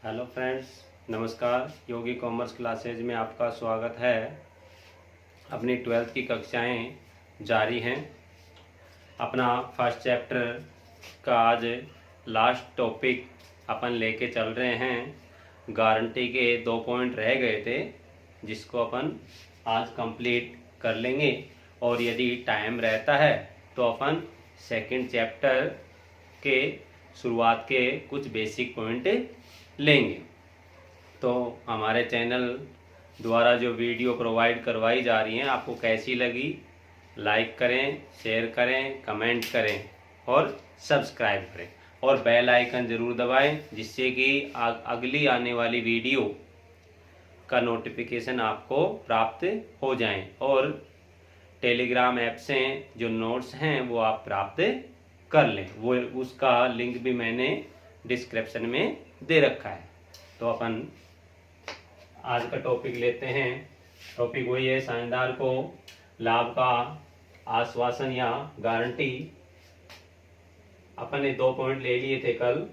Hello friends, नमस्कार। योगी commerce classes में आपका स्वागत है। अपनी 12th की कक्षाएं जारी हैं। अपना फर्स्ट चैप्टर का आज लास्ट टॉपिक अपन लेके चल रहे हैं। गारंटी के 2 पॉइंट रह गए थे जिसको अपन आज कंप्लीट कर लेंगे, और यदि टाइम रहता है तो अपन सेकंड चैप्टर के शुरुआत के कुछ बेसिक पॉइंट लेंगे। तो हमारे चैनल द्वारा जो वीडियो प्रोवाइड करवाई जा रही हैं आपको कैसी लगी, लाइक करें, शेयर करें, कमेंट करें और सब्सक्राइब करें और बेल आइकन ज़रूर दबाएं, जिससे कि अगली आने वाली वीडियो का नोटिफिकेशन आपको प्राप्त हो जाए। और टेलीग्राम ऐप से जो नोट्स हैं वो आप प्राप्त कर लें, वो उसका लिंक भी मैंने डिस्क्रिप्शन में दे रखा है। तो अपन आज का टॉपिक लेते हैं। टॉपिक वही है, साझेदार को लाभ का आश्वासन या गारंटी। अपन ने 2 पॉइंट ले लिए थे कल,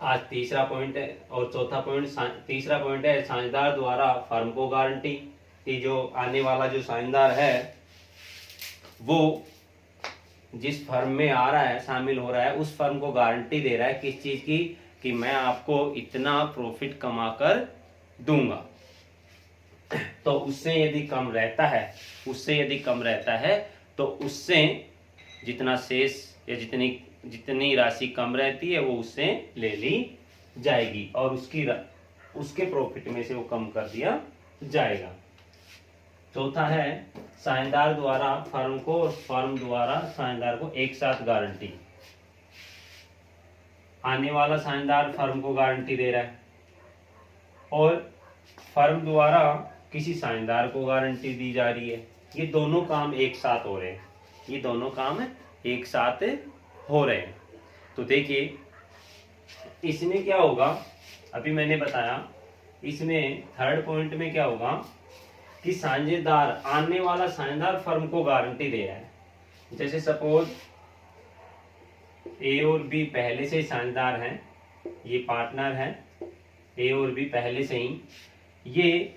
आज तीसरा पॉइंट है और चौथा पॉइंट। तीसरा पॉइंट है साझेदार द्वारा फर्म को गारंटी कि जो आने वाला जो साझेदार है वो जिस फर्म में आ रहा है, शामिल हो रहा है, उस फर्म को गारंटी दे रहा है किस चीज की, कि मैं आपको इतना प्रॉफिट कमाकर दूंगा। तो उससे यदि कम रहता है तो उससे जितना शेष या जितनी राशि कम रहती है वो उससे ले ली जाएगी और उसके प्रॉफिट में से वो कम कर दिया जाएगा। चौथा है साझेदार द्वारा फर्म को और फर्म द्वारा साझेदार को एक साथ गारंटी। आने वाला साझेदार फर्म को गारंटी दे रहा है और फर्म द्वारा किसी साझेदार को गारंटी दी जा रही है। ये दोनों काम एक साथ हो रहे हैं। तो देखिए इसमें क्या होगा, अभी मैंने बताया, इसमें थर्ड पॉइंट में क्या होगा कि साझेदार, आने वाला साझेदार फर्म को गारंटी दे रहा है। जैसे सपोज ए और बी पहले से ही साझेदार हैं, ये पार्टनर हैं, ए और बी पहले से ही, ये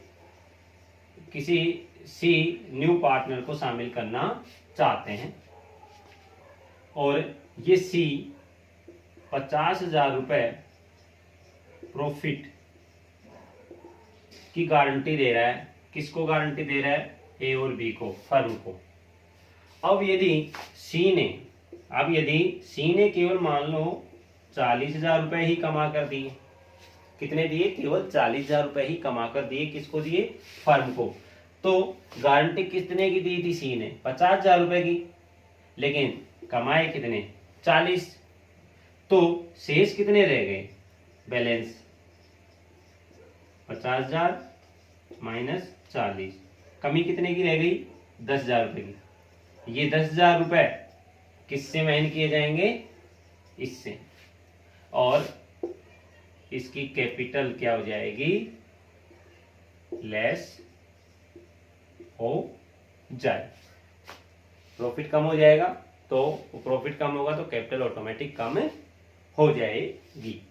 किसी सी न्यू पार्टनर को शामिल करना चाहते हैं और ये सी 50,000 रुपए प्रॉफिट की गारंटी दे रहा है। किसको गारंटी दे रहा है? ए और बी को, फर्म को। अब यदि सी ने केवल मान लो 40,000 रुपए ही कमा कर दिए, कितने दिए? केवल 40,000 रुपए ही कमा कर दिए। किसको दिए? फर्म को। तो गारंटी कितने की दी थी? सी ने 50,000 रुपए की, लेकिन कमाए कितने? 40। तो शेष कितने रह गए? बैलेंस 50,000 माइनस 40, कमी कितने की रह गई? 10,000 रुपए की। ये 10,000 रुपए किससे वहन किए जाएंगे? इससे, और इसकी कैपिटल क्या हो जाएगी? लेस हो जाए। प्रॉफिट कम हो जाएगा, तो प्रॉफिट कम होगा तो कैपिटल ऑटोमेटिक कम हो जाएगी।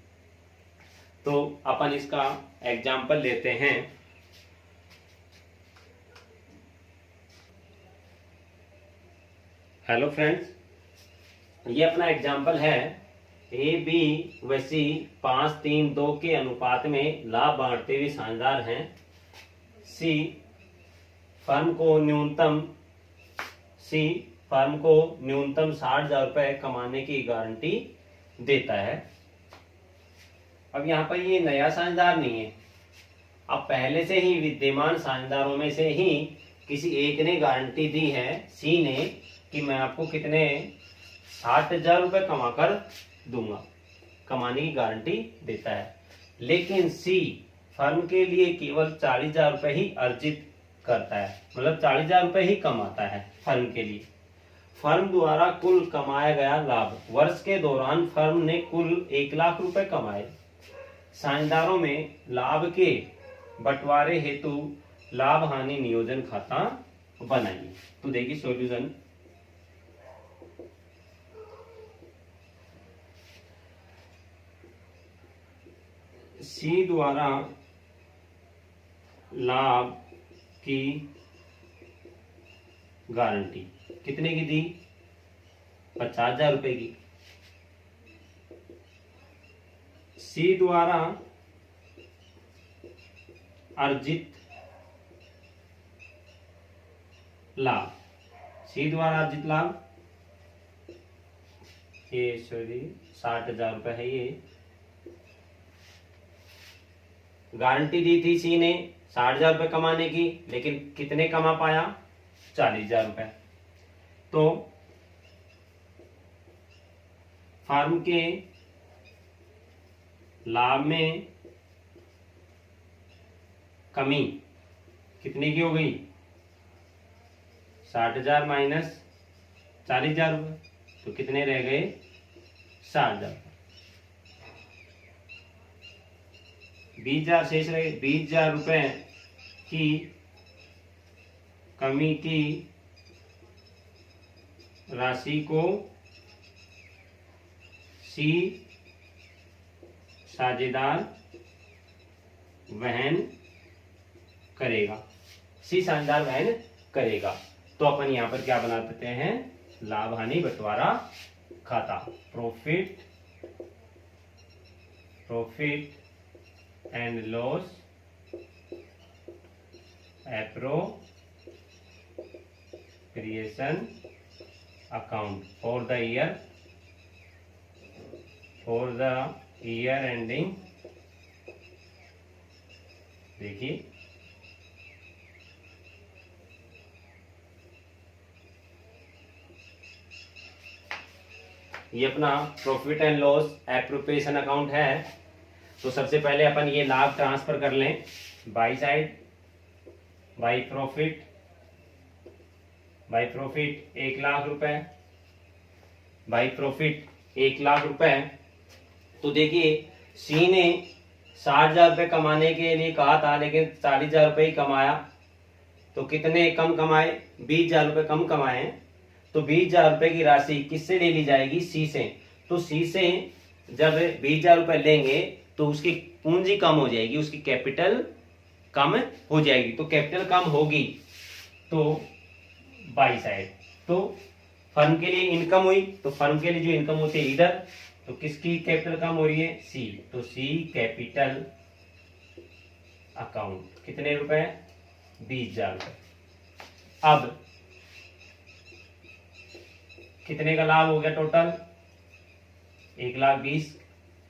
तो अपन इसका एग्जाम्पल लेते हैं। हेलो फ्रेंड्स, ये अपना एग्जाम्पल है। ए बी व सी 5-3-2 के अनुपात में लाभ बांटते हुए साझेदार हैं। सी फर्म को न्यूनतम 60,000 रुपए कमाने की गारंटी देता है। अब यहाँ पर ये नया साझेदार नहीं है, अब पहले से ही विद्यमान साझेदारों में से ही किसी एक ने गारंटी दी है, सी ने, कि मैं आपको कितने 60,000 रुपए कमाकर दूंगा, कमाने की गारंटी देता है। लेकिन सी फर्म के लिए केवल 40,000 रुपए ही अर्जित करता है, मतलब 40,000 रुपए ही कमाता है फर्म के लिए। फर्म द्वारा कुल कमाया गया लाभ, वर्ष के दौरान फर्म ने कुल 1,00,000 रुपए कमाए। साझेदारों में लाभ के बंटवारे हेतु लाभ हानि नियोजन खाता बनाइए। तो देखिए सॉल्यूशन, सी द्वारा लाभ की गारंटी कितने की दी? 50,000 रुपए की। सी द्वारा अर्जित लाभ, सी द्वारा अर्जित लाभ ये 60,000 रुपए है। ये गारंटी दी थी सी ने 60,000 रुपए कमाने की, लेकिन कितने कमा पाया? 40,000 रुपए। तो फर्म के लाभ में कमी कितने की हो गई? 60,000 माइनस 40,000 रुपए, तो कितने रह गए? 60,000। 20,000 शेष रहे। 20,000 रुपए की कमी की राशि को सी साझेदार वहन करेगा। सी साझेदार वहन करेगा। तो अपन यहां पर क्या बना देते हैं? लाभ हानि बंटवारा खाता। Profit and loss appropriation account for the year ending. देखिए ये अपना profit and loss appropriation account है। तो सबसे पहले अपन ये लाभ ट्रांसफर कर लें बाई साइड। बाई प्रॉफिट 1,00,000 रुपए। बाई प्रॉफिट 1,00,000 रुपए। तो देखिए सी ने 60,000 रुपए कमाने के लिए कहा था, लेकिन 40,000 रुपए ही कमाया। तो कितने कम कमाए? 20,000 रुपए कम कमाए। तो 20,000 रुपए की राशि किससे ले ली जाएगी? सी से। तो सी से जब 20,000 रुपए लेंगे तो उसकी पूंजी कम हो जाएगी, उसकी कैपिटल कम हो जाएगी। तो कैपिटल कम होगी तो बाई साइड। तो फर्म के लिए इनकम हुई, तो फर्म के लिए जो इनकम होती है इधर, तो किसकी कैपिटल कम हो रही है? सी। तो सी कैपिटल अकाउंट कितने रुपए? 20,000 रुपए। अब कितने का लाभ हो गया टोटल? 1,20,000।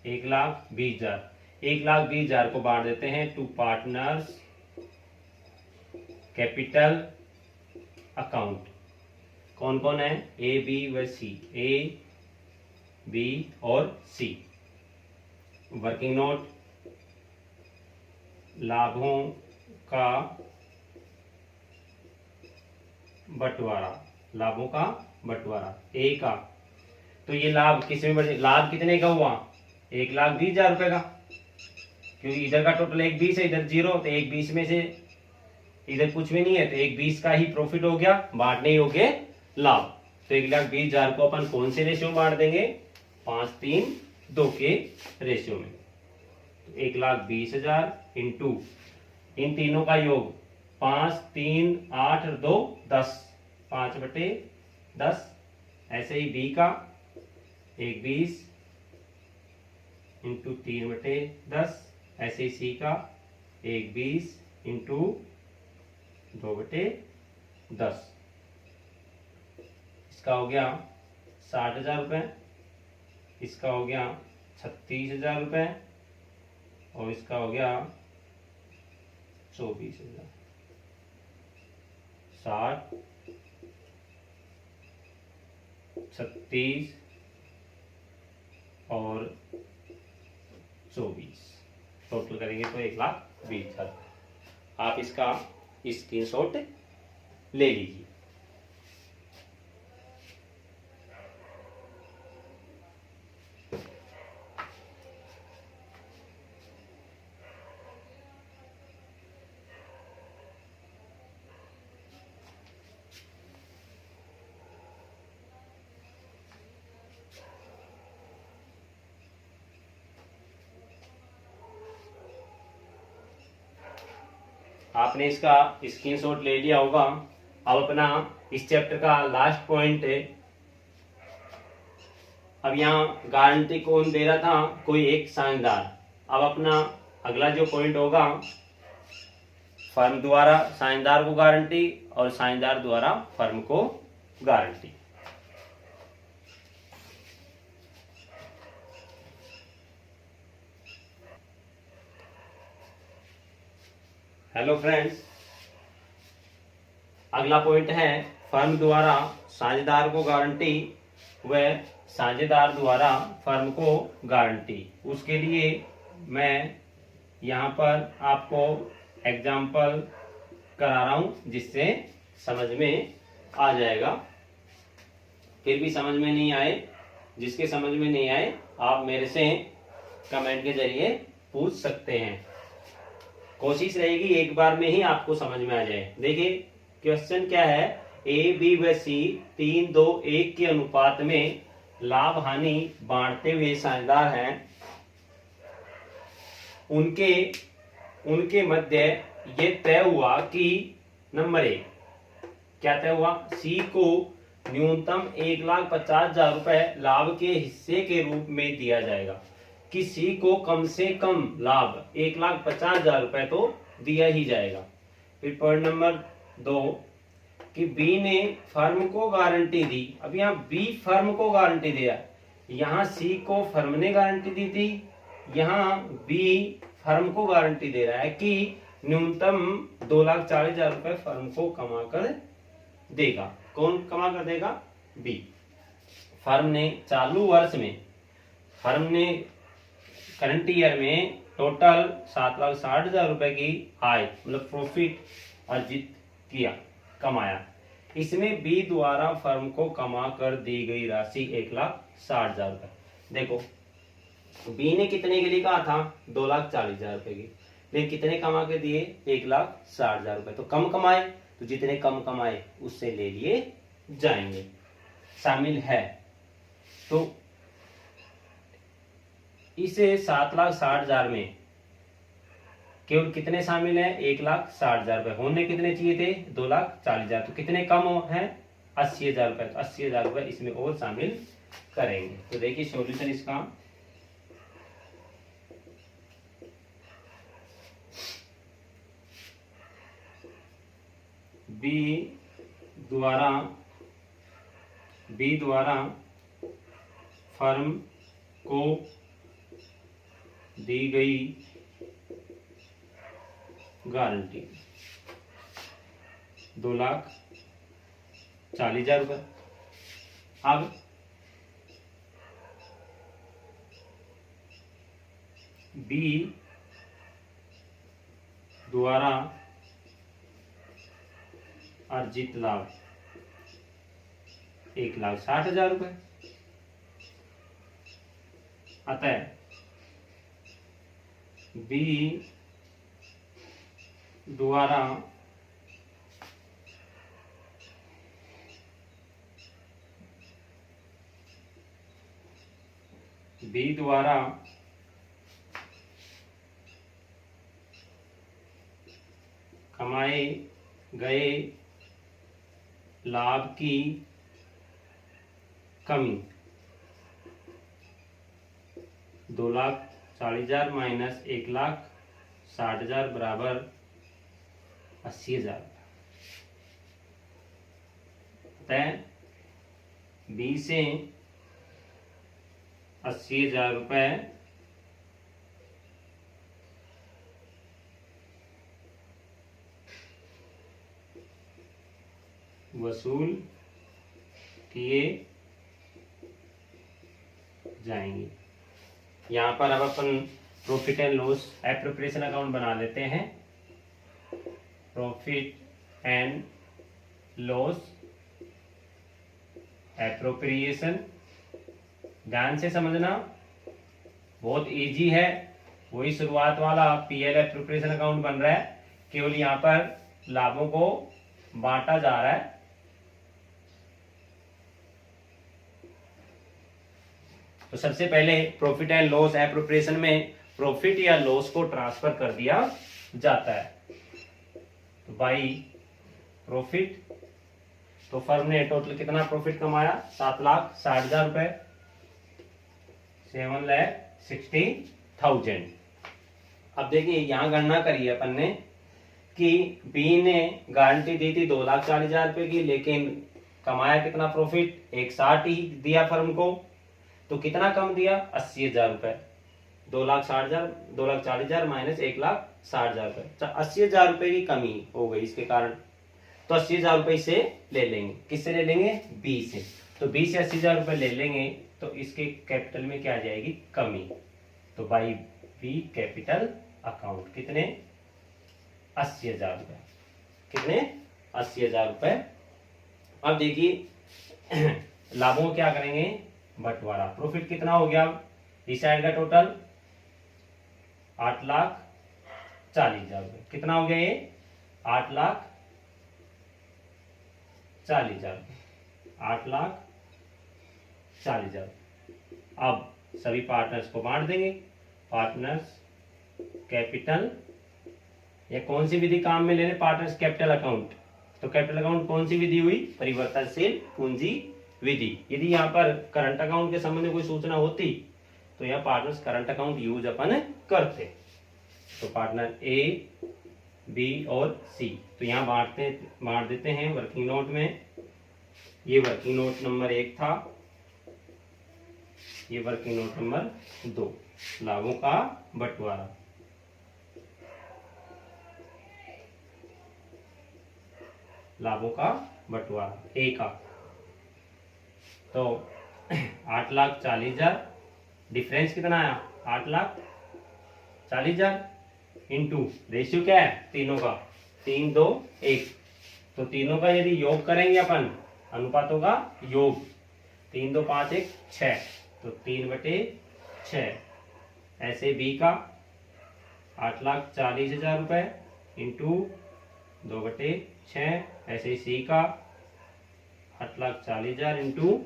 1,20,000। 1,20,000 को बांट देते हैं टू पार्टनर्स कैपिटल अकाउंट। कौन कौन है? ए बी व सी। ए बी और सी। वर्किंग नोट लाभों का बंटवारा। लाभों का बंटवारा ए का। तो ये लाभ किसमें बटे? लाभ कितने का हुआ? 1,20,000 रुपए का, क्योंकि इधर का टोटल 1,20 है, इधर 0। तो 1,20 में से इधर कुछ भी नहीं है, तो 1,20 का ही प्रॉफिट हो गया, बांटने योग्य लाभ। तो 1,20,000 को अपन कौन से रेशियो में बांट देंगे? 5-3-2 के रेशियो में। तो 1,20,000 इंटू इन तीनों का योग 5, 3, 8 और 2 10। 5/10। ऐसे ही बी का 1,20 इंटू 3/10। ऐसे ही सी का 1,20 इंटू 2/10। इसका हो गया 60,000 रुपए। इसका हो गया 36,000 रुपए। और इसका हो गया 24,000। 60, 36 और 24 टोटल करेंगे तो 1,20,000। आप इसका स्क्रीनशॉट ले लीजिए। आपने इसका स्क्रीनशॉट ले लिया होगा। अब अपना इस चैप्टर का लास्ट पॉइंट है। अब यहाँ गारंटी कौन दे रहा था? कोई एक साझेदार। अब अपना अगला जो पॉइंट होगा, फर्म द्वारा साझेदार को गारंटी और साझेदार द्वारा फर्म को गारंटी। हेलो फ्रेंड्स, अगला पॉइंट है फर्म द्वारा साझेदार को गारंटी व साझेदार द्वारा फर्म को गारंटी। उसके लिए मैं यहाँ पर आपको एग्जाम्पल करा रहा हूँ जिससे समझ में आ जाएगा। फिर भी समझ में नहीं आए, जिसके समझ में नहीं आए आप मेरे से कमेंट के जरिए पूछ सकते हैं। कोशिश रहेगी एक बार में ही आपको समझ में आ जाए। देखिए क्वेश्चन क्या है, ए बी व सी 3-2-1 के अनुपात में लाभ हानि बांटते हुए साझेदार हैं। उनके मध्य ये तय हुआ कि नंबर 1 क्या तय हुआ, सी को न्यूनतम 1,50,000 रुपए लाभ के हिस्से के रूप में दिया जाएगा। कि सी को कम से कम लाभ 1,50,000 रुपए तो दिया ही जाएगा। फिर पॉइंट नंबर 2 कि बी ने फर्म को गारंटी दी। अब यहाँ बी फर्म को गारंटी दिया, यहाँ सी को फर्म ने गारंटी दी थी, यहाँ बी फर्म को गारंटी दे रहा है कि न्यूनतम 2,40,000 रुपए फर्म को कमा कर देगा। कौन कमा कर देगा? बी। फर्म ने चालू वर्ष में, फर्म ने करंट ईयर में टोटल 7,60,000 रुपए की आय मतलब प्रॉफिट अर्जित किया, कमाया। इसमें बी द्वारा फर्म को कमा कर दी गई राशि 1,60,000 रुपए। देखो बी ने कितने के लिए कहा था? 2,40,000 रुपए की, लेकिन कितने कमा के दिए? 1,60,000 रुपए। तो कम कमाए, तो जितने कम कमाए उससे ले लिए जाएंगे, शामिल है। तो इसे 7,60,000 में केवल कितने शामिल हैं? 1,60,000 रुपए। होने कितने चाहिए थे? 2,40,000। तो कितने कम हैं? 80,000 रुपए। तो 80,000 रुपए इसमें और शामिल करेंगे। तो देखिए सॉल्यूशन इसका, बी द्वारा फर्म को दी गई गारंटी 2,40,000 रुपए। अब बी द्वारा अर्जित लाभ 1,60,000 रुपए। अतः बी द्वारा कमाए गए लाभ की कमी 2,40,000 माइनस 1,60,000 बराबर 80,000। अतः बी से 80,000 रुपए वसूल किए जाएंगे। यहाँ पर अब अपन profit and loss appropriation account बना लेते हैं। प्रॉफिट एंड लॉस एप्रोप्रिएशन, ध्यान से समझना, बहुत इजी है। वही शुरुआत वाला पीएल एप्रोप्रिएशन अकाउंट बन रहा है, केवल यहाँ पर लाभों को बांटा जा रहा है। तो सबसे पहले प्रॉफिट एंड लॉस एप्रोप्रिएशन में प्रॉफिट या लॉस को ट्रांसफर कर दिया जाता है। तो बाई प्रॉफिट, तो फर्म ने टोटल कितना प्रॉफिट कमाया, 7,60,000 रुपए, 7,60,000। अब देखिए यहां गणना करी है अपन ने कि बी ने गारंटी दी थी 2,40,000 रुपए की, लेकिन कमाया कितना प्रॉफिट, 1,60 ही दिया फर्म को, तो कितना कम दिया, 80,000 रुपए। 2,40,000 माइनस 1,60,000 रुपए, 80,000 रुपए की कमी हो गई इसके कारण। तो 80,000 रुपए से ले लेंगे, किससे ले लेंगे, बी से। तो बी से 80,000 रुपए ले लेंगे तो इसके कैपिटल में क्या आ जाएगी, कमी। तो बाई बी कैपिटल अकाउंट कितने, 80,000 रुपए, कितने, 80,000 रुपए। अब देखिए लाभों को क्या करेंगे, बंटवारा। प्रॉफिट कितना हो गया, इस साइड का टोटल 8,40,000 रुपए, कितना हो गया ये, 8,40,000, 8,40,000। अब सभी पार्टनर्स को बांट देंगे, पार्टनर्स कैपिटल, या कौन सी विधि काम में ले रहे, पार्टनर्स कैपिटल अकाउंट। तो कैपिटल अकाउंट कौन सी विधि हुई, परिवर्तनशील पूंजी विधि। यदि यहाँ पर करंट अकाउंट के संबंध में कोई सूचना होती तो यह पार्टनर्स करंट अकाउंट यूज अपन करते। तो पार्टनर ए, बी और सी, तो यहाँ बांट देते हैं वर्किंग नोट में। ये वर्किंग नोट नंबर 1 था, ये वर्किंग नोट नंबर 2, लाभों का बंटवारा। लाभों का बंटवारा ए का, तो 8,40,000, डिफरेंस कितना आया, 8,40,000 इंटू रेशियो क्या है तीनों का, 3, 2, 1। तो तीनों का यदि योग करेंगे अपन, अनुपात होगा योग, 3, 2, 5, 1, 6, तो 3/6। ऐसे बी का 8,40,000 रुपए इंटू 2/6, ऐसे सी का 8,40,000 इंटू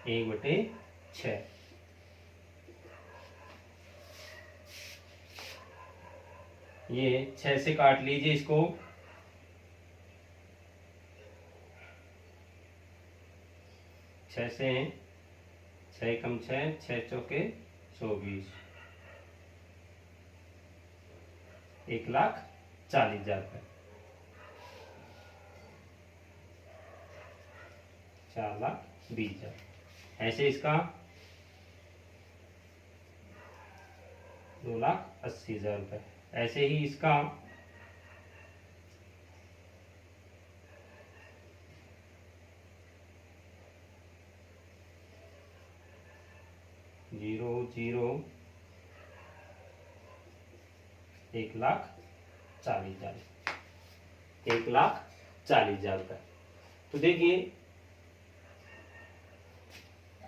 1/6। ये 6 से काट लीजिए इसको, 6 से 6 कम 6, 6 चौके 24, 1,40,000 रुपए, 4,20,000। ऐसे इसका 2,80,000 रुपए। ऐसे ही इसका 0,0, 1,40,000, 1,40,000 रुपए। तो देखिए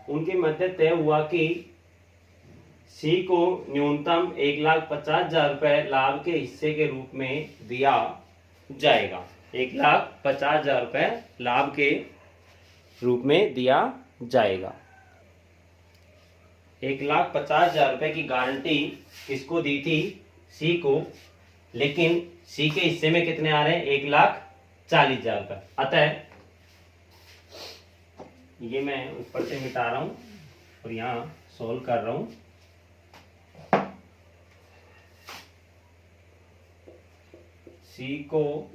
उनके मध्य तय हुआ कि सी को न्यूनतम 1,50,000 रुपए लाभ के हिस्से के रूप में दिया जाएगा। 1,50,000 रुपए लाभ के रूप में दिया जाएगा। 1,50,000 रुपए की गारंटी किसको दी थी, सी को, लेकिन सी के हिस्से में कितने आ रहे हैं, 1,40,000 रुपए। अतः ये मैं ऊपर से मिटा रहा हूं और यहां सोल्व कर रहा हूं। सी को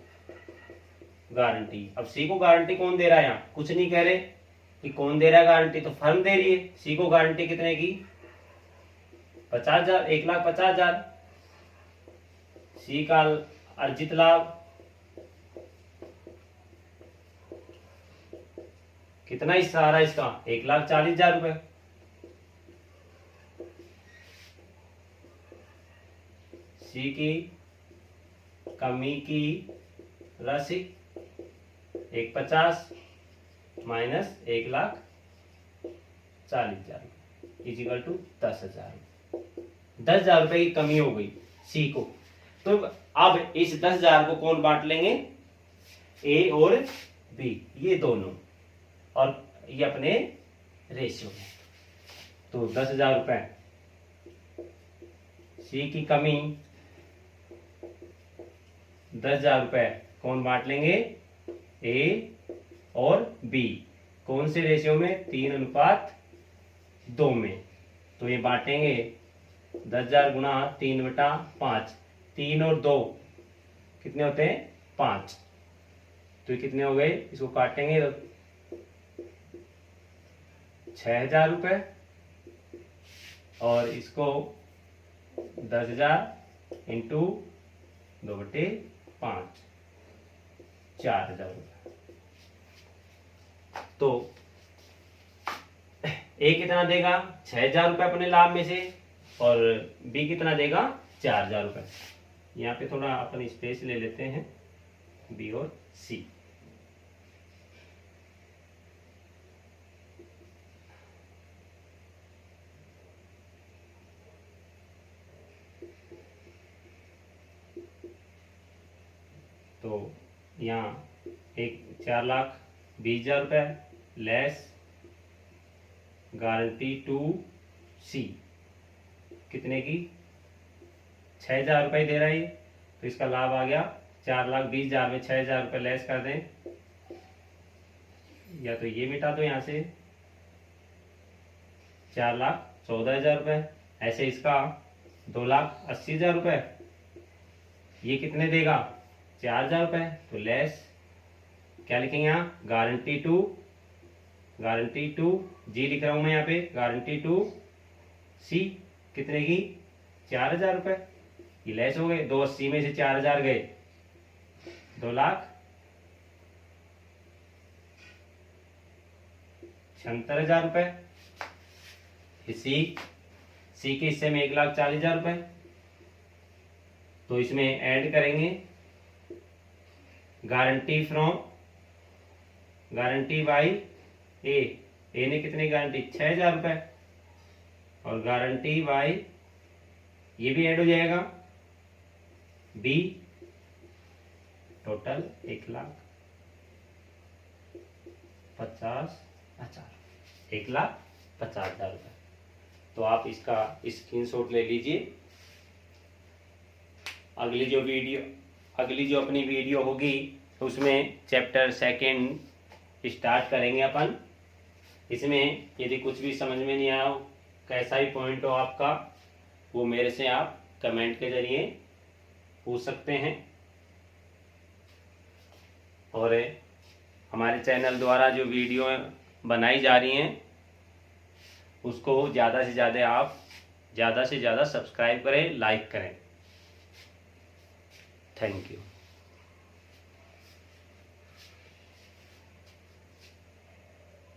गारंटी, अब सी को गारंटी कौन दे रहा है, यहाँ कुछ नहीं कह रहे कि कौन दे रहा है गारंटी, तो फर्म दे रही है। सी को गारंटी कितने की, 50,000, 1,50,000। सी का अर्जित लाभ कितना हिस्सा आ रहा है इसका, 1,40,000 रुपए। सी की कमी की राशि 1,50 माइनस 1,40,000 इजिकल टू 10,000। 10,000 रुपए की कमी हो गई सी को। तो अब इस 10,000 को कौन बांट लेंगे, ए और बी, ये दोनों, और ये अपने रेशियो में। तो 10,000 रुपए सी की कमी 10,000 रुपये कौन बांट लेंगे? ए और बी। कौन से रेशियो में? 3:2 में। तो ये बांटेंगे 10,000 गुणा 3/5। 3 और 2 कितने होते हैं? 5। तो ये कितने हो गए? इसको काटेंगे तो 6,000 रुपये, और इसको 10,000 इंटू 2/5, 4,000 रुपये। तो ए कितना देगा? 6,000 रुपये अपने लाभ में से, और बी कितना देगा? 4,000 रुपये। यहाँ पे थोड़ा अपन स्पेस ले लेते हैं, बी और सी। तो यहाँ 4,20,000 रुपये लेस गारंटी टू सी कितने की? 6,000 रुपये दे रहा है, तो इसका लाभ आ गया 4,20,000 में 6,000 रुपये लेस कर दें, या तो ये मिटा दो यहाँ से, 4,14,000 रुपये। ऐसे इसका 2,80,000 रुपये, ये कितने देगा? 4,000 रुपये। तो लेस क्या लिखेंगे यहाँ? गारंटी टू जी लिख रहा हूं मैं यहाँ पे, गारंटी टू सी कितने की? 4,000 रुपये। ये लेस हो गए, 280 में से 4,000 गए, 2,76,000 रुपये। सी के हिस्से में 1,40,000 रुपये। तो इसमें ऐड करेंगे गारंटी बाई ए ने कितनी गारंटी? 6,000 रुपये, और गारंटी बाई ये भी ऐड हो जाएगा बी, टोटल 1,50,000 रुपये। तो आप इसका स्क्रीनशॉट ले लीजिए। अगली जो अपनी वीडियो होगी उसमें चैप्टर 2 स्टार्ट करेंगे अपन। इसमें यदि कुछ भी समझ में नहीं आया हो, कैसा ही पॉइंट हो आपका, वो मेरे से आप कमेंट के जरिए पूछ सकते हैं। और हमारे चैनल द्वारा जो वीडियो बनाई जा रही हैं उसको ज़्यादा से ज़्यादा सब्सक्राइब करें, लाइक करें। Thank you.